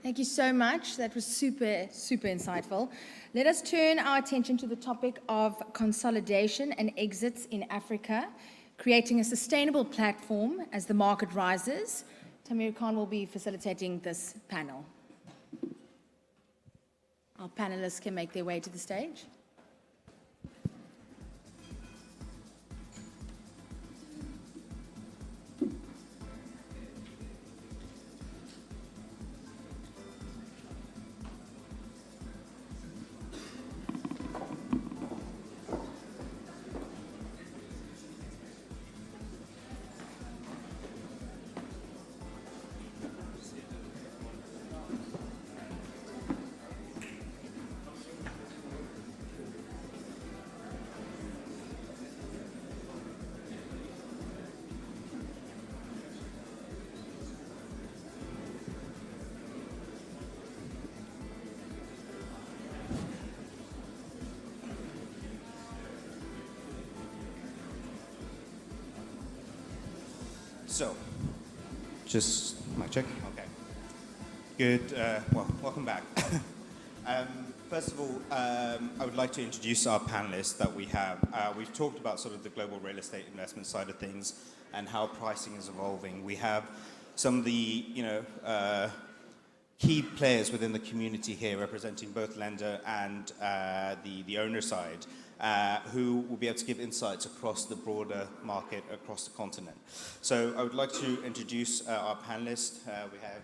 Thank you so much. That was super, super insightful. Let us turn our attention to the topic of consolidation and exits in Africa, creating a sustainable platform as the market rises. Tamir Khan will be facilitating this panel. Our panelists can make their way to the stage. So, just mic check. Okay. Good. Well, welcome back. First of all, I would like to introduce our panelists that we have. We've talked about sort of the global real estate investment side of things and how pricing is evolving. We have some of the, key players within the community here representing both lender and the owner side. Who will be able to give insights across the broader market across the continent. So I would like to introduce our panelists. We have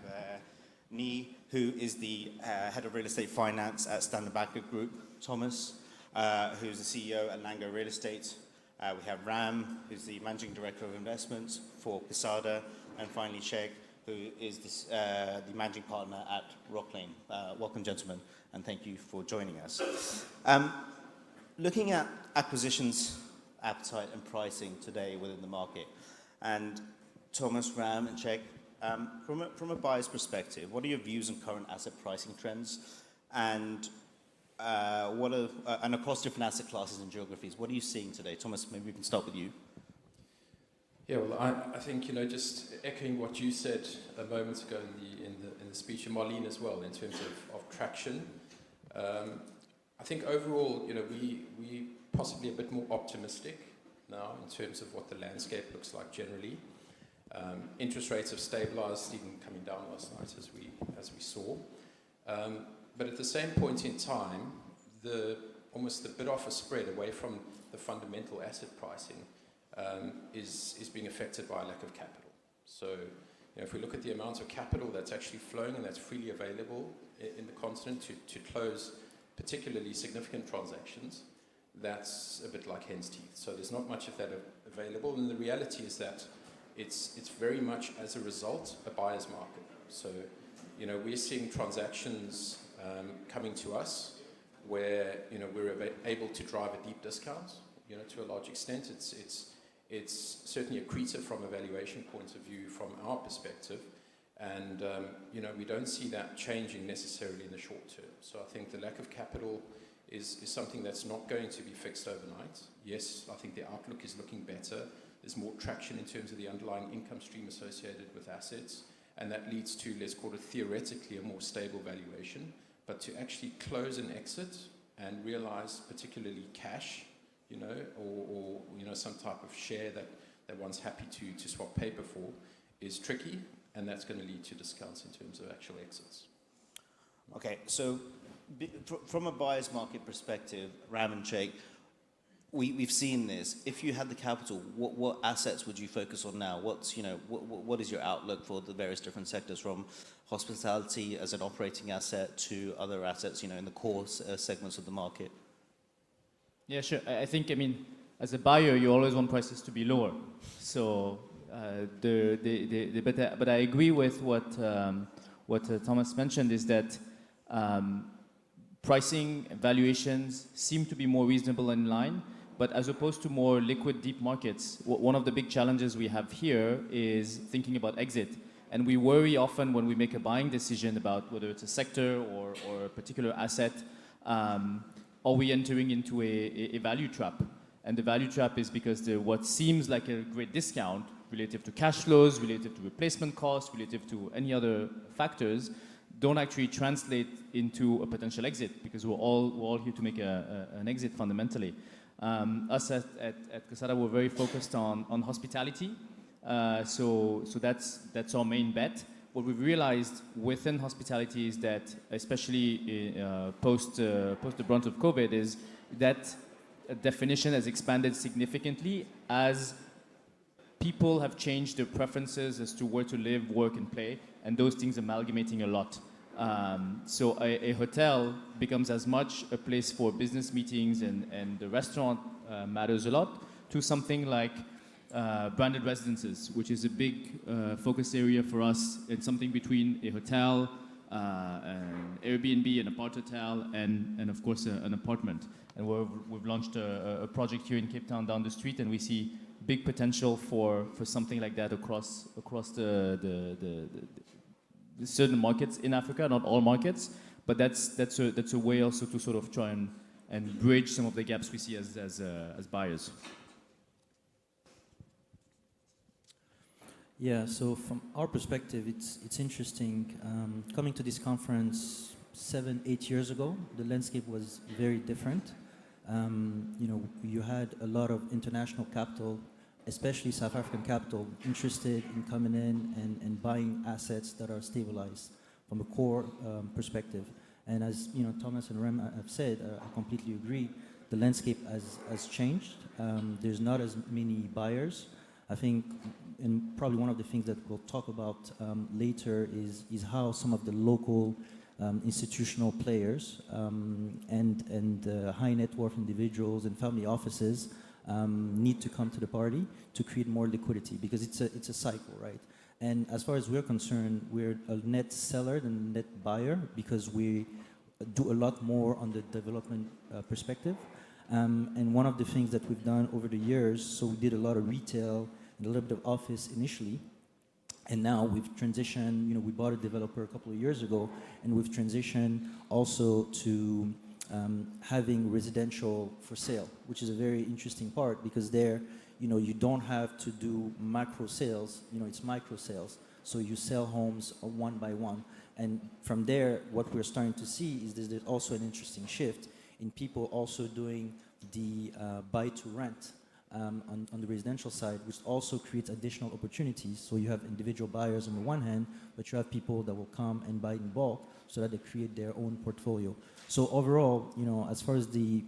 Nii, who is the Head of Real Estate Finance at Standard Banker Group. Thomas, who's the CEO at Lango Real Estate. We have Ram, who's the Managing Director of Investments for Posada. And finally, Sheikh, who is the Managing Partner at Rock Lane. Welcome, gentlemen, and thank you for joining us. Looking at acquisitions, appetite and pricing today within the market, and Thomas, Ram and Sheikh, from a buyer's perspective, what are your views on current asset pricing trends, and and across different asset classes and geographies, what are you seeing today? Thomas, maybe we can start with you. Yeah, well, I think just echoing what you said a moment ago in the speech, and Marlene as well, in terms of traction. I think overall, we possibly a bit more optimistic now in terms of what the landscape looks like generally. Interest rates have stabilized, even coming down last night as we saw. But at the same point in time, almost the bid-offer spread away from the fundamental asset pricing is being affected by a lack of capital. So, if we look at the amount of capital that's actually flowing and that's freely available in the continent to close particularly significant transactions, that's a bit like hen's teeth. So there's not much of that available, and the reality is that it's very much as a result a buyer's market. So, we're seeing transactions coming to us where we're able to drive a deep discount. To a large extent, it's certainly accretive from a valuation point of view from our perspective. And, we don't see that changing necessarily in the short term. So I think the lack of capital is something that's not going to be fixed overnight. Yes, I think the outlook is looking better. There's more traction in terms of the underlying income stream associated with assets. And that leads to, let's call it theoretically, a more stable valuation. But to actually close an exit and realize particularly cash, or some type of share that one's happy to swap paper for is tricky. And that's going to lead to discounts in terms of actual exits. Okay, so from a buyer's market perspective, Ram and Sheikh, we've seen this. If you had the capital, what assets would you focus on now? What is your outlook for the various different sectors, from hospitality as an operating asset to other assets, in the core segments of the market? Yeah, sure. I think, as a buyer, you always want prices to be lower. So. But I agree with what Thomas mentioned, is that pricing valuations seem to be more reasonable in line, but as opposed to more liquid deep markets, one of the big challenges we have here is thinking about exit. And we worry often when we make a buying decision about whether it's a sector or a particular asset, are we entering into a value trap? And the value trap is because what seems like a great discount relative to cash flows, relative to replacement costs, relative to any other factors, don't actually translate into a potential exit, because we're all here to make an exit fundamentally. Us at Casada, we're very focused on hospitality. So that's our main bet. What we've realized within hospitality is that, especially post the brunt of COVID, is that definition has expanded significantly as people have changed their preferences as to where to live, work, and play, and those things amalgamating a lot. So a hotel becomes as much a place for business meetings, and the restaurant matters a lot, to something like branded residences, which is a big focus area for us. It's something between a hotel, an Airbnb, an apart hotel, and of course an apartment. And we've launched a project here in Cape Town down the street, and we see big potential for something like that across the certain markets in Africa, not all markets, but that's a way also to sort of try and bridge some of the gaps we see as buyers. Yeah, so from our perspective, it's interesting. Coming to this conference 7-8 years ago, the landscape was very different. You had a lot of international capital, especially South African capital, interested in coming in and buying assets that are stabilized from a core perspective. And as Thomas and Rem have said, I completely agree. The landscape has changed. There's not as many buyers. I think, and probably one of the things that we'll talk about later is how some of the local institutional players and high net worth individuals and family offices need to come to the party to create more liquidity, because it's a cycle, right? And as far as we're concerned, we're a net seller than a net buyer, because we do a lot more on the development perspective. And one of the things that we've done over the years, so we did a lot of retail and a little bit of office initially, and now we've transitioned, we bought a developer a couple of years ago, and we've transitioned also to having residential for sale, which is a very interesting part, because there, you don't have to do macro sales, it's micro sales. So you sell homes one by one. And from there, what we're starting to see is there's also an interesting shift in people also doing the buy to rent on the residential side, which also creates additional opportunities. So you have individual buyers on the one hand, but you have people that will come and buy in bulk so that they create their own portfolio. So overall, as far as the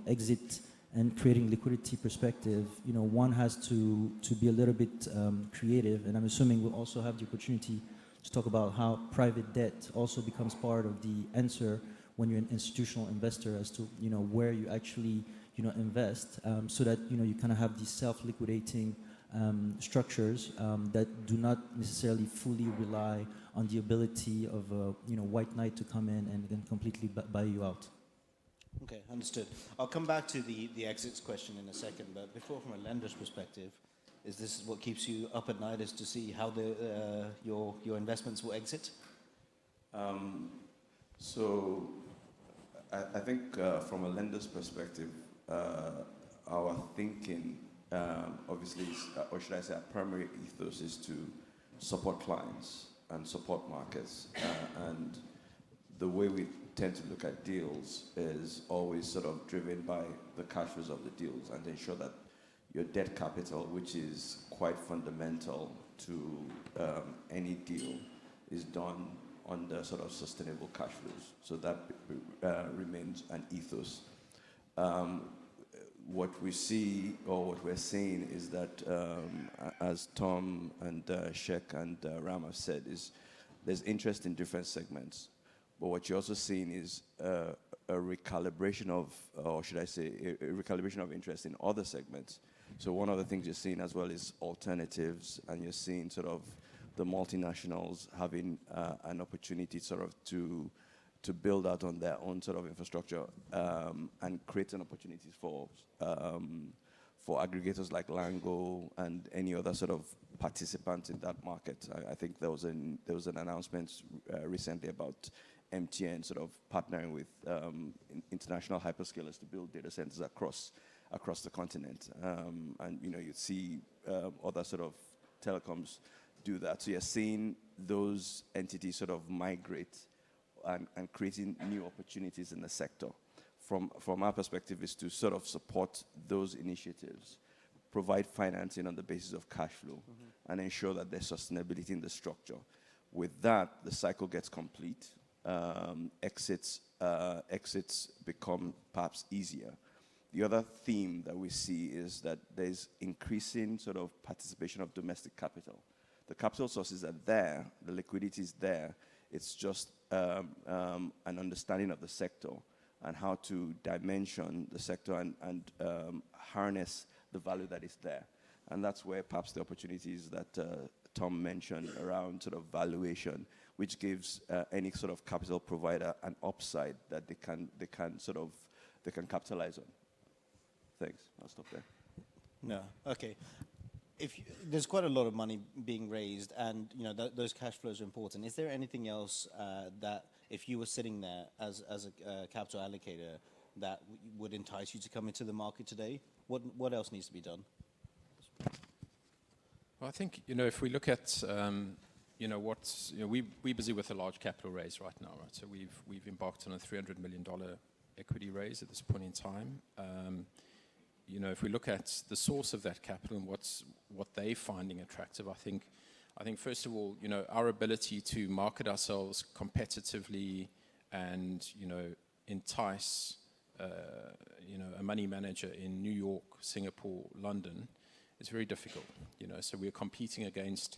exit and creating liquidity perspective, one has to be a little bit creative, and I'm assuming we'll also have the opportunity to talk about how private debt also becomes part of the answer when you're an institutional investor, as to where you actually invest, so that you kind of have these self-liquidating structures that do not necessarily fully rely on the ability of a white knight to come in and then completely buy you out. Okay, understood. I'll come back to the exits question in a second, but before, from a lender's perspective, is this what keeps you up at night, is to see how your investments will exit? So I think from a lender's perspective, our thinking, obviously, or should I say our primary ethos, is to support clients and support markets. And the way we tend to look at deals is always sort of driven by the cash flows of the deals, and ensure that your debt capital, which is quite fundamental to any deal, is done under sort of sustainable cash flows. So that remains an ethos. What we see, or what we're seeing, is that, as Tom and Sheikh and Ram have said, is there's interest in different segments. But what you're also seeing is a recalibration of, or should I say, a recalibration of interest in other segments. So one of the things you're seeing as well is alternatives, and you're seeing sort of the multinationals having an opportunity sort of to build out on their own sort of infrastructure, and create an opportunities for aggregators like Lango and any other sort of participant in that market. I think there was an announcement recently about MTN sort of partnering with international hyperscalers to build data centers across the continent, and you see other sort of telecoms do that. So you're seeing those entities sort of migrate and creating new opportunities in the sector. From our perspective, is to sort of support those initiatives, provide financing on the basis of cash flow, and ensure that there's sustainability in the structure. With that, the cycle gets complete. Exits become perhaps easier. The other theme that we see is that there's increasing sort of participation of domestic capital. The capital sources are there, the liquidity is there. It's just an understanding of the sector and how to dimension the sector and harness the value that is there. And that's where perhaps the opportunities that Tom mentioned around sort of valuation, which gives any sort of capital provider an upside that they can capitalize on. Thanks. I'll stop there. No. Okay. There's quite a lot of money being raised, and those cash flows are important. Is there anything else that, if you were sitting there as a capital allocator, that would entice you to come into the market today? What else needs to be done? Well, I think if we look at we're busy with a large capital raise right now, right? So we've embarked on a $300 million equity raise at this point in time. If we look at the source of that capital and what they're finding attractive, I think first of all, our ability to market ourselves competitively and entice a money manager in New York, Singapore, London is very difficult. So we're competing against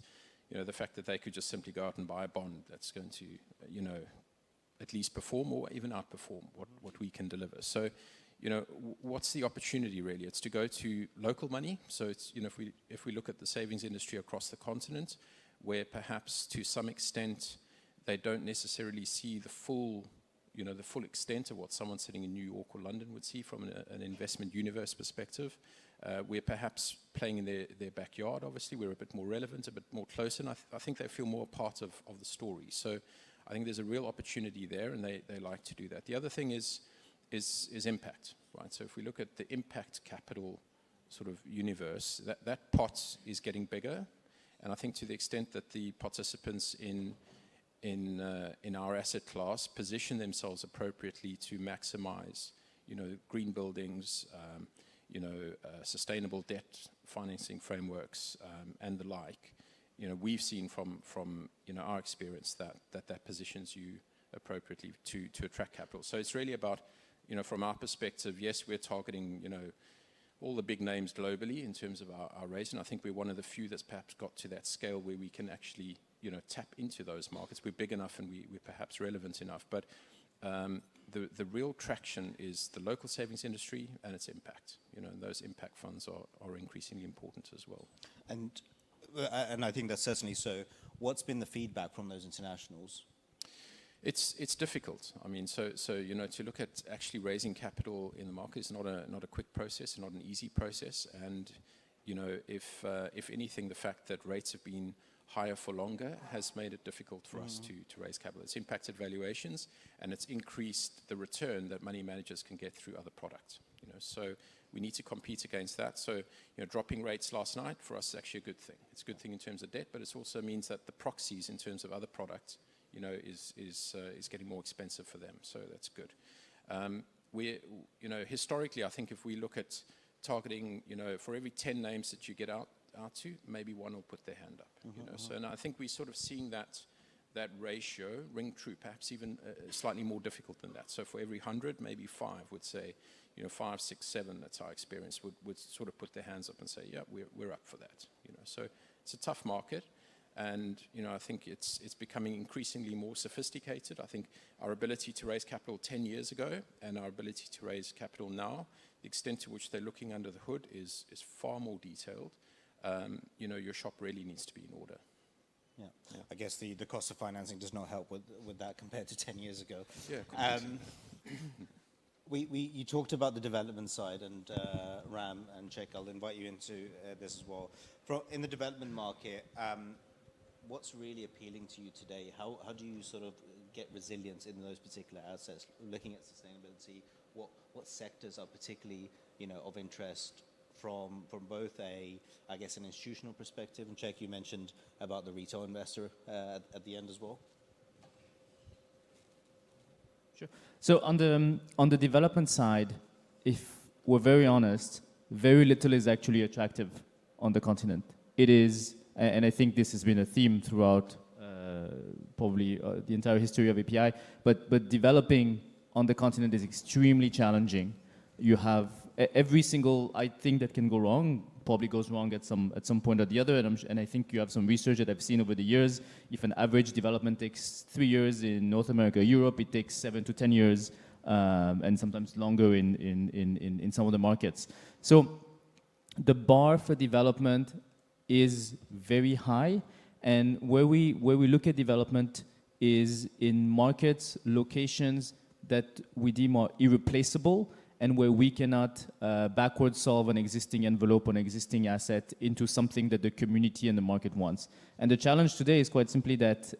the fact that they could just simply go out and buy a bond that's going to at least perform or even outperform what we can deliver. So what's the opportunity really? It's to go to local money. So it's, if we look at the savings industry across the continent, where perhaps to some extent they don't necessarily see the full extent of what someone sitting in New York or London would see from an investment universe perspective. We're perhaps playing in their backyard. Obviously, we're a bit more relevant, a bit more close, and I think they feel more part of the story. So I think there's a real opportunity there, and they like to do that. The other thing is impact, right? So if we look at the impact capital sort of universe, that pot is getting bigger, and I think to the extent that the participants in our asset class position themselves appropriately to maximize, green buildings, sustainable debt financing frameworks, and the like. We've seen from our experience that positions you appropriately to attract capital. So it's really about, from our perspective, yes, we're targeting, all the big names globally in terms of our raise, and I think we're one of the few that's perhaps got to that scale where we can actually, tap into those markets. We're big enough and we're perhaps relevant enough, but the real traction is the local savings industry and its impact. And those impact funds are increasingly important as well. And I think that's certainly so. What's been the feedback from those internationals? It's difficult. I mean, so to look at actually raising capital in the market is not a quick process, not an easy process. And if anything, the fact that rates have been higher for longer has made it difficult for us to raise capital. It's impacted valuations, and it's increased the return that money managers can get through other products. So we need to compete against that. So dropping rates last night for us is actually a good thing. It's a good thing in terms of debt, but it also means that the proxies in terms of other products is getting more expensive for them. So that's good. Historically, I think if we look at targeting, for every 10 names that you get out to, maybe one will put their hand up. So and I think we're sort of seeing that ratio ring true, perhaps even slightly more difficult than that. So for every 100, maybe 5 would say, 5, 6, 7, that's our experience, would sort of put their hands up and say, yeah, we're up for that. So it's a tough market. And I think it's becoming increasingly more sophisticated. I think our ability to raise capital 10 years ago and our ability to raise capital now, the extent to which they're looking under the hood is far more detailed. Your shop really needs to be in order. Yeah. I guess the cost of financing does not help with that compared to 10 years ago. Yeah. You talked about the development side, and Ram and Czech, I'll invite you into this as well. In the development market, what's really appealing to you today? How do you sort of get resilience in those particular assets? Looking at sustainability, what sectors are particularly of interest from both an institutional perspective, and Czech, you mentioned about the retail investor at the end as well. So on the development side, if we're very honest, very little is actually attractive on the continent. It is, and I think this has been a theme throughout probably the entire history of API, but developing on the continent is extremely challenging. You have every single thing that can go wrong probably goes wrong at some point or the other, and I think you have some research that I've seen over the years. If an average development takes 3 years in North America, Europe, it takes 7 to 10 years, and sometimes longer in some of the markets. So the bar for development is very high, and where we look at development is in markets, locations that we deem are irreplaceable, and where we cannot backward solve an existing envelope, an existing asset into something that the community and the market wants. And the challenge today is quite simply that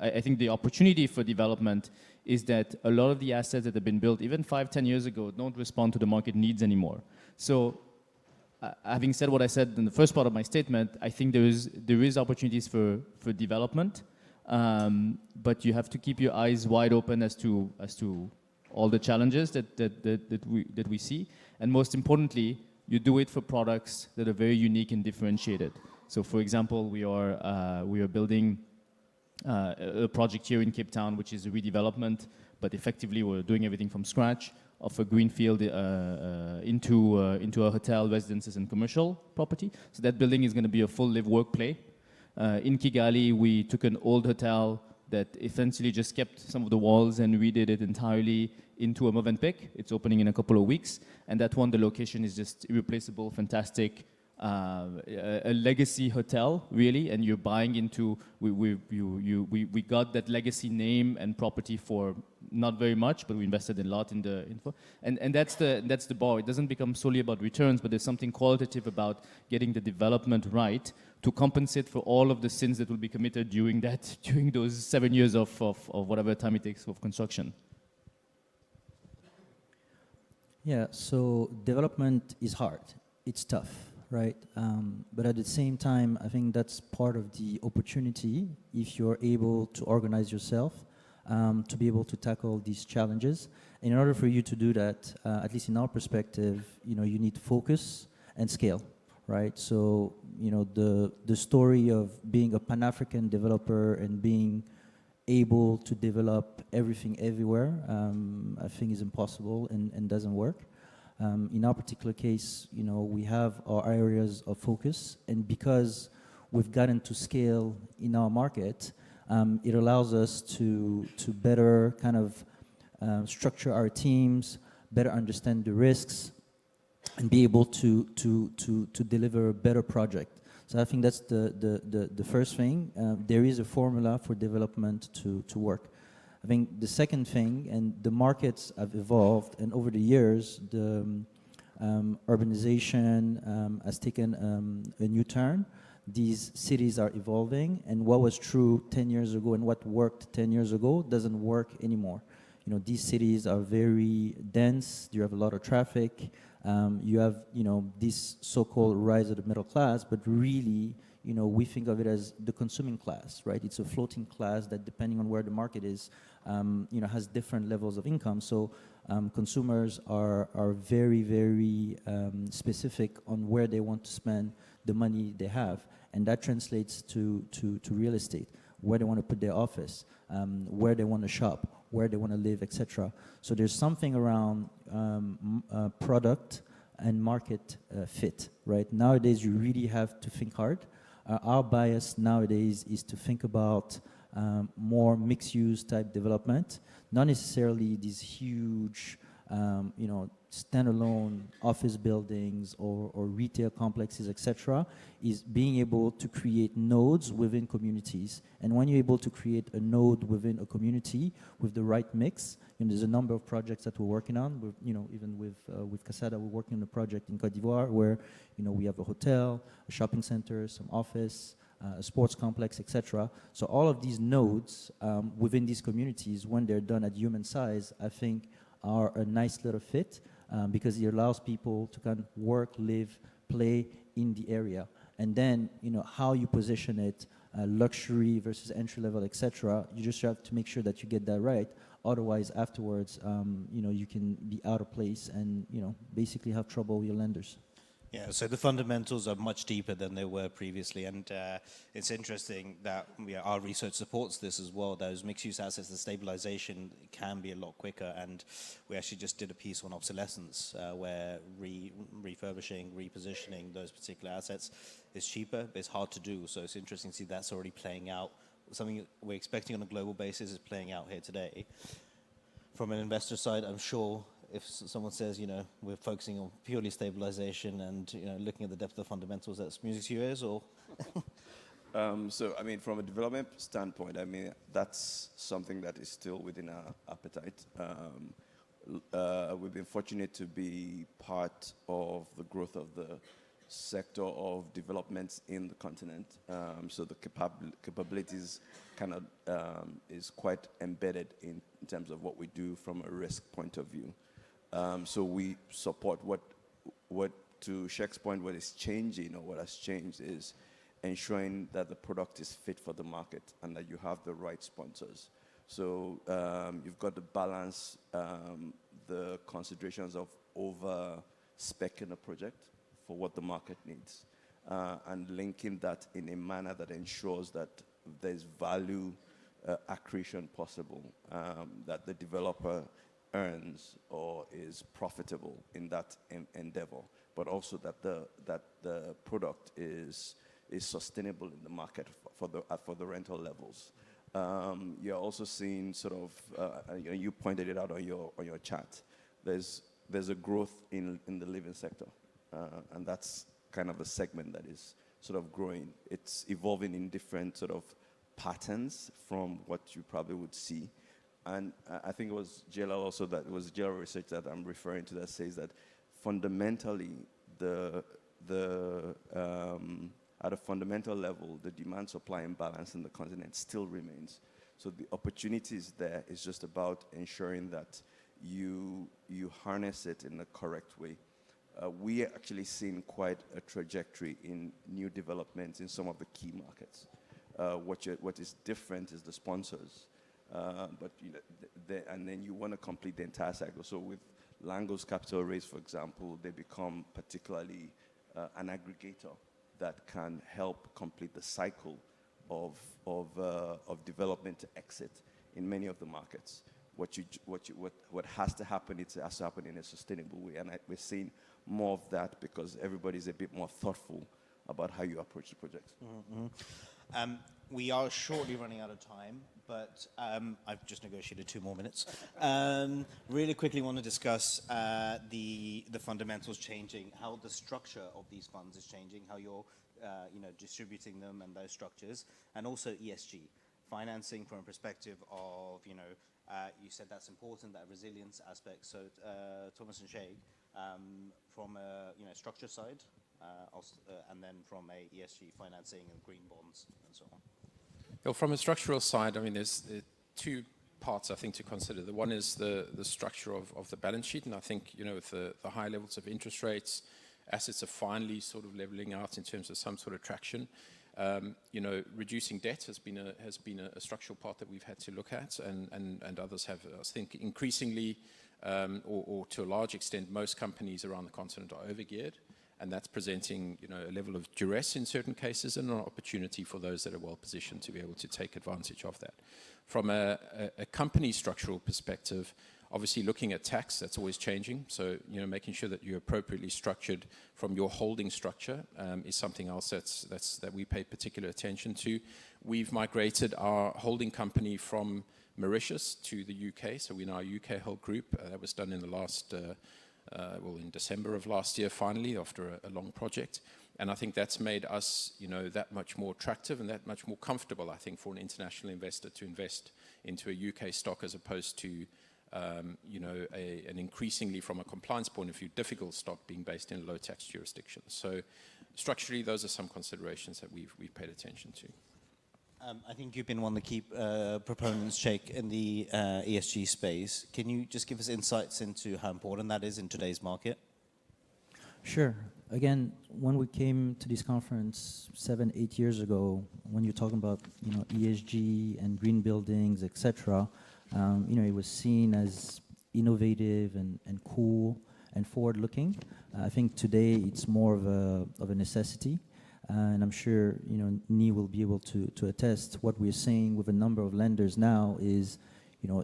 I think the opportunity for development is that a lot of the assets that have been built even 5-10 years ago don't respond to the market needs anymore. So having said what I said in the first part of my statement, I think there is opportunities for development, but you have to keep your eyes wide open as to all the challenges that we see, and most importantly, you do it for products that are very unique and differentiated. So, for example, we are building a project here in Cape Town, which is a redevelopment, but effectively we're doing everything from scratch of a greenfield into a hotel, residences, and commercial property. So that building is going to be a full live-work play. In Kigali, we took an old hotel that essentially just kept some of the walls and redid it entirely into a Movenpick. It's opening in a couple of weeks, and that one, the location is just irreplaceable, fantastic, a legacy hotel, really, and you're buying into, we got that legacy name and property for not very much, but we invested a lot in the info, and that's the bar. It doesn't become solely about returns, but there's something qualitative about getting the development right to compensate for all of the sins that will be committed during those 7 years of whatever time it takes of construction. Yeah, so development is hard. It's tough, right? But at the same time, I think that's part of the opportunity if you're able to organize yourself to be able to tackle these challenges. And in order for you to do that, at least in our perspective, you need focus and scale, right? So, the story of being a Pan-African developer and being able to develop everything everywhere, I think is impossible and doesn't work. In our particular case, we have our areas of focus, and because we've gotten to scale in our market, it allows us to better kind of structure our teams, better understand the risks, and be able to deliver a better project. So I think that's the first thing. There is a formula for development to work. I think the second thing, and the markets have evolved, and over the years, the urbanization has taken a new turn. These cities are evolving, and what was true 10 years ago and what worked 10 years ago doesn't work anymore. These cities are very dense. You have a lot of traffic. You have, this so-called rise of the middle class, but really, we think of it as the consuming class, right? It's a floating class that, depending on where the market is, has different levels of income. So consumers are very, very specific on where they want to spend the money they have, and that translates to real estate, where they want to put their office, where they want to shop, where they want to live, etc. So there's something around product and market fit, right? Nowadays, you really have to think hard. Our bias nowadays is to think about more mixed-use type development, not necessarily these huge, standalone office buildings or retail complexes, etc., is being able to create nodes within communities. And when you're able to create a node within a community with the right mix, there's a number of projects that we're working on. Even with Casada, we're working on a project in Côte d'Ivoire where, we have a hotel, a shopping center, some office, a sports complex, etc. So all of these nodes within these communities, when they're done at human size, I think are a nice little fit because it allows people to kind of work, live, play in the area. And then, how you position it luxury versus entry level, etc. You just have to make sure that you get that right. Otherwise, afterwards, you can be out of place and basically have trouble with your lenders. Yeah, so the fundamentals are much deeper than they were previously, and it's interesting that our research supports this as well. Those mixed-use assets, the stabilization can be a lot quicker, and we actually just did a piece on obsolescence where refurbishing, repositioning those particular assets is cheaper, but it's hard to do. So it's interesting to see that's already playing out. Something we're expecting on a global basis is playing out here today. From an investor side, I'm sure if someone says, we're focusing on purely stabilization and, looking at the depth of fundamentals, that's music to your ears, or? So, from a development standpoint, that's something that is still within our appetite. We've been fortunate to be part of the growth of the sector of developments in the continent. So the capabilities kind of is quite embedded in terms of what we do from a risk point of view. So we support what to Sheik's point, what is changing or what has changed is ensuring that the product is fit for the market and that you have the right sponsors. So you've got to balance the considerations of over-speccing a project for what the market needs and linking that in a manner that ensures that there's value accretion possible, that the developer earns or is profitable in that endeavor, but also that the product is sustainable in the market for the rental levels. You're also seeing sort of, you pointed it out on your chat. There's a growth in the living sector, and that's kind of a segment that is sort of growing. It's evolving in different sort of patterns from what you probably would see. And I think it was JLL also that it was JLL research that I'm referring to that says that fundamentally at a fundamental level, the demand-supply imbalance in the continent still remains. So the opportunity is there. It's just about ensuring that you harness it in the correct way. We are actually seeing quite a trajectory in new developments in some of the key markets. What is different is the sponsors. But and then you want to complete the entire cycle. So with Lango's capital raise, for example, they become particularly an aggregator that can help complete the cycle of development to exit in many of the markets. What has to happen, it has to happen in a sustainable way, and we're seeing more of that because everybody's a bit more thoughtful about how you approach the projects. Mm-hmm. We are shortly running out of time, but I've just negotiated 2 more minutes. Really quickly want to discuss the fundamentals changing, how the structure of these funds is changing, how you're distributing them and those structures, and also ESG, financing from a perspective of, you said that's important, that resilience aspect. So Thomas and Sheikh, from a structure side, and then from a ESG financing and green bonds and so on. Well, from a structural side, there's 2 parts I think to consider. The one is the structure of the balance sheet, and I think with the high levels of interest rates, assets are finally sort of leveling out in terms of some sort of traction. Reducing debt has been a structural part that we've had to look at, and others have. I think increasingly, or to a large extent, most companies around the continent are overgeared, and that's presenting a level of duress in certain cases and an opportunity for those that are well positioned to be able to take advantage of that. From a company structural perspective, obviously looking at tax, that's always changing. So making sure that you're appropriately structured from your holding structure is something else that we pay particular attention to. We've migrated our holding company from Mauritius to the UK, so we're now a UK held group. That was done in the last in December of last year, finally, after a long project. And I think that's made us, that much more attractive and that much more comfortable, I think, for an international investor to invest into a UK stock as opposed to, an increasingly, from a compliance point of view, difficult stock being based in low tax jurisdictions. So structurally, those are some considerations that we've paid attention to. I think you've been one of the key proponents, Sheikh, in the ESG space. Can you just give us insights into how important that is in today's market? Sure. again, when we came to this conference 7, 8 years ago, when you're talking about ESG and green buildings, etc., it was seen as innovative and cool and forward-looking. I think today it's more of a necessity, and I'm sure Ni will be able to attest. What we're seeing with a number of lenders now is,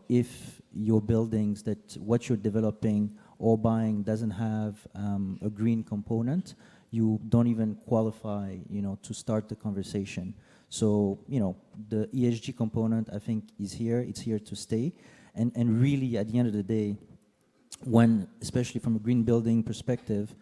if your buildings that what you're developing or buying doesn't have a green component, you don't even qualify, to start the conversation. So, the ESG component, I think, is here. It's here to stay. And really, at the end of the day, when, especially from a green building perspective,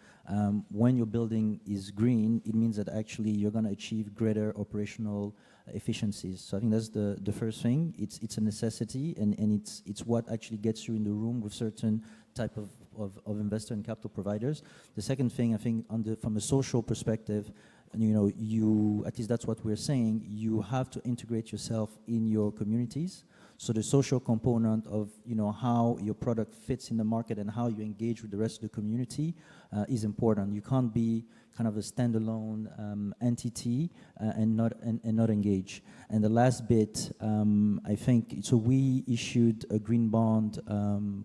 when your building is green, it means that actually you're going to achieve greater operational efficiencies. So I think that's the first thing. It's a necessity, and it's what actually gets you in the room with certain type of investor and capital providers. The second thing, I think, from a social perspective, you, at least that's what we're saying, you have to integrate yourself in your communities. So the social component of how your product fits in the market and how you engage with the rest of the community is important. You can't be kind of a standalone entity and not engage. And the last bit, I think, so we issued a green bond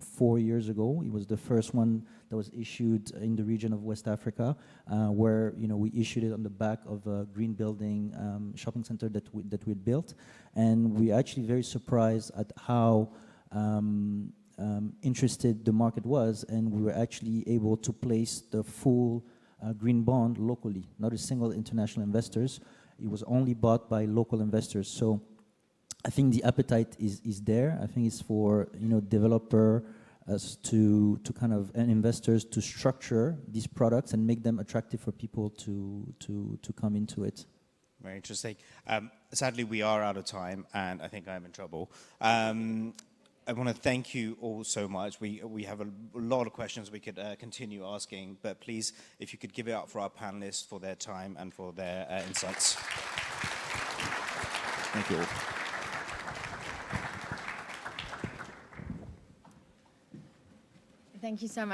4 years ago. It was the first one that was issued in the region of West Africa, where we issued it on the back of a green building shopping center that we built, and we're actually very surprised at how interested the market was, and we were actually able to place the full green bond locally, not a single international investors. It was only bought by local investors. So I think the appetite is there. I think it's for developer to kind of, and investors to structure these products and make them attractive for people to come into it. Very interesting. Sadly, we are out of time, and I think I'm in trouble. I want to thank you all so much. We have a lot of questions we could continue asking, but please, if you could give it up for our panelists for their time and for their insights. Thank you all. Thank you so much.